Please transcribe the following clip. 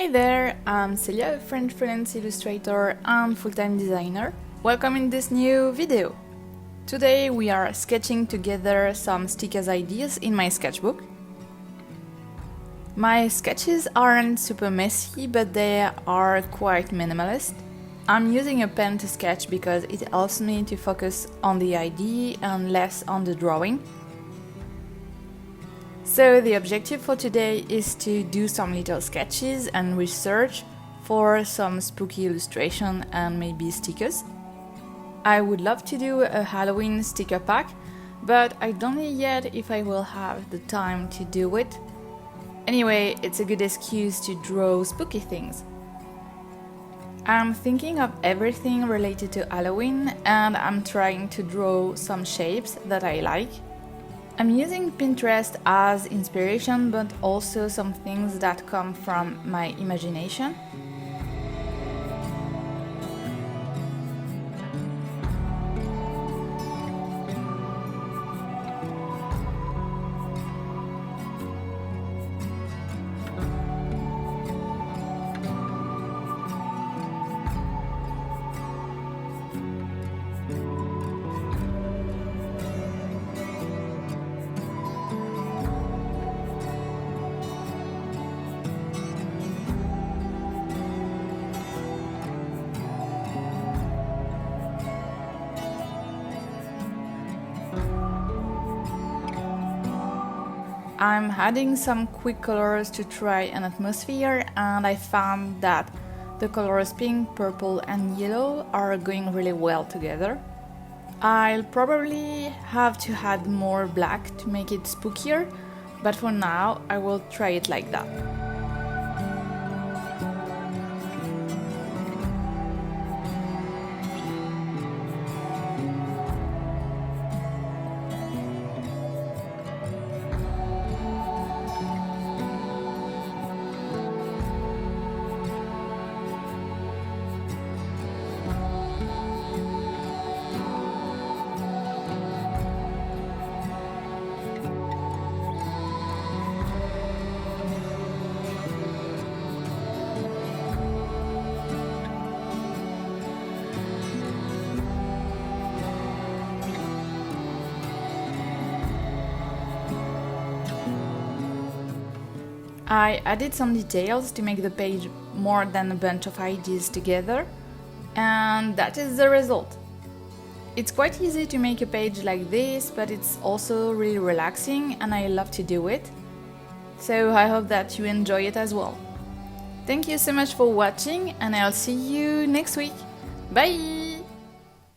Hi there, I'm Celia, a French freelance illustrator and full-time designer. Welcome in this new video. Today we are sketching together some stickers ideas in my sketchbook. My sketches aren't super messy, but they are quite minimalist. I'm using a pen to sketch because it helps me to focus on the idea and less on the drawing. So the objective for today is to do some little sketches and research for some spooky illustration and maybe stickers. I would love to do a Halloween sticker pack, but I don't know yet if I will have the time to do it. Anyway, it's a good excuse to draw spooky things. I'm thinking of everything related to Halloween and I'm trying to draw some shapes that I like. I'm using Pinterest as inspiration, but also some things that come from my imagination. I'm adding some quick colors to try an atmosphere, and I found that the colors pink, purple and yellow are going really well together. I'll probably have to add more black to make it spookier, but for now I will try it like that. I added some details to make the page more than a bunch of ideas together, and that is the result. It's quite easy to make a page like this, but it's also really relaxing and I love to do it. So I hope that you enjoy it as well. Thank you so much for watching and I'll see you next week. Bye!